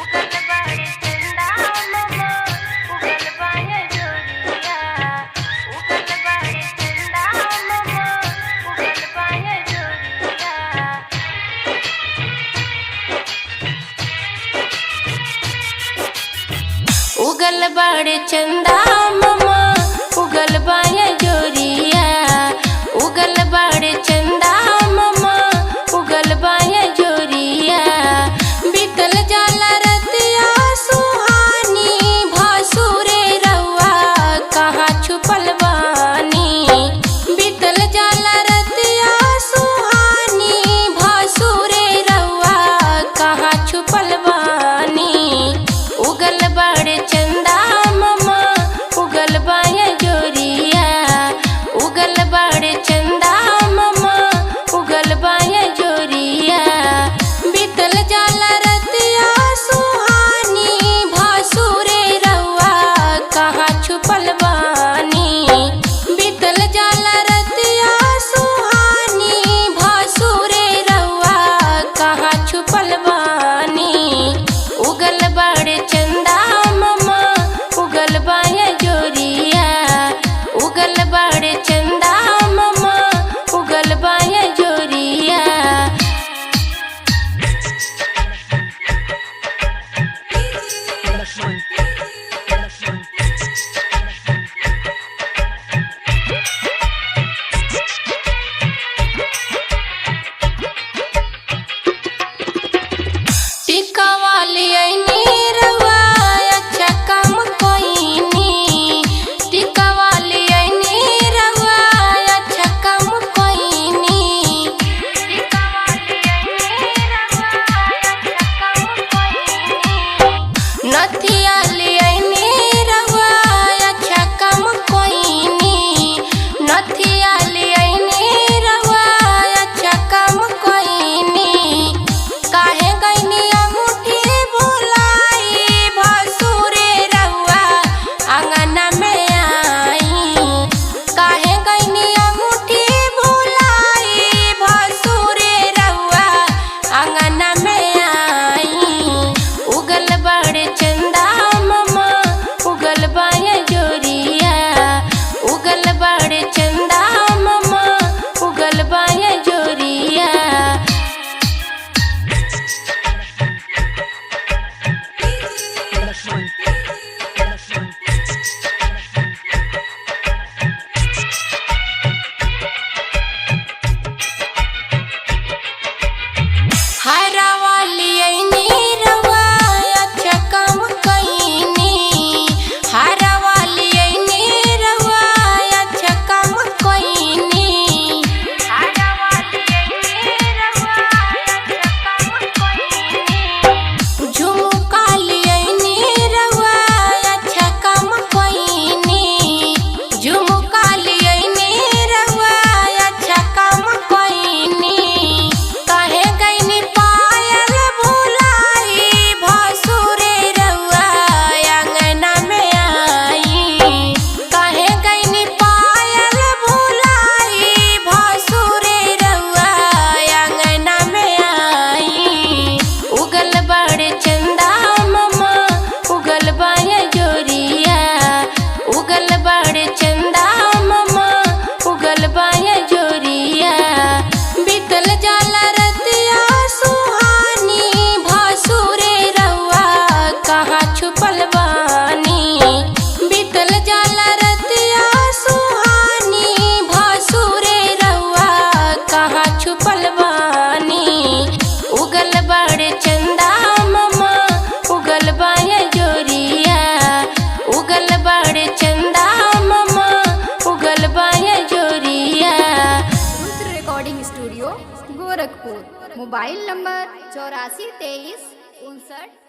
उगल बाड़े चंदा मामा उगल बाया जोरिया उगल बाड़े चंदा मामा उगल बाया जोरिया उगल बाड़े चंदा मामा उगल बाया जोरिया उगल बाड़े चंदा मामा उगल बाया जोरिया बीतल जाला रतिया सुहानी भासुरे रउआ कहाँ छुपल बानी बीतल जाला रतिया सुहानी भासुरे रउआ कहाँ छुपल बानी उगल बाड़े चंदा मामा उगल बाया जोरिया उगल बाड़े चंदा मामा उगल बाया जोरिया बीतल जाला रतिया सुहानी भासुरे रउआ कहाँ छुपल बानी बीतल जाला रतिया सुहानी भासुरे रउआ कहाँ छुपल बानी उगल बाड़े चंदा मामा उगल बाया जोरिया उगल बाड़े चंदा मामा उगल बाया जोरिया टिका वाली ऐनी रउआ अच्छा काम कोइनी टिका वाली ऐनी रउआ अच्छा काम कोइनी टिका वाली ऐनी रउआ अच्छा काम कोइनी नथिया ली ऐनी रउआ अच्छा काम कोइनी नथिया ली ऐनी रउआ अच्छा काम कोइनी काहे गइनी अंगूठी भुलाई भासुरे रउआ आंगना में आई काहे गइनी अंगूठी भुलाई भासुरे रउआ आंगना में आई उगल बाड़े चंदा मामा उगल बाया जोरिया उगल बाड़े चंदा मामा उगल बाया जोरिया हरा वाली ऐनी रउआ अच्छा काम कइनी हरा वाली ऐनी रउआ अच्छा काम कइनी हरा वाली ऐनी रउआ अच्छा काम कइनी झुमका ली ऐनी रउआ अच्छा काम कइनी झुमका ली ऐनी रउआ अच्छा काम कइनी काहे गइनी पायल भुलाई भासुरे रउआ आंगना में आई काहे गइनी पायल भुलाई भासुरे रउआ आंगना में आई उगल बाड़े चंदा मामा उगल बाया जोरिया उगल बाड़े चंदा मामा उगल बाया जोरिया बीतल जाला रतिया सुहानी भासुरे रउआ कहाँ छुपल बानी बीतल जाला रतिया सुहानी भासुरे रउआ कहाँ छुपल बानी उगल बाड़े चंदा मामा उगल बाया जोरिया उगल बाड़े चंदा मामा उगल बाया जोरिया Rudra recording studio Gorakhpur. Mobile number 84 23 59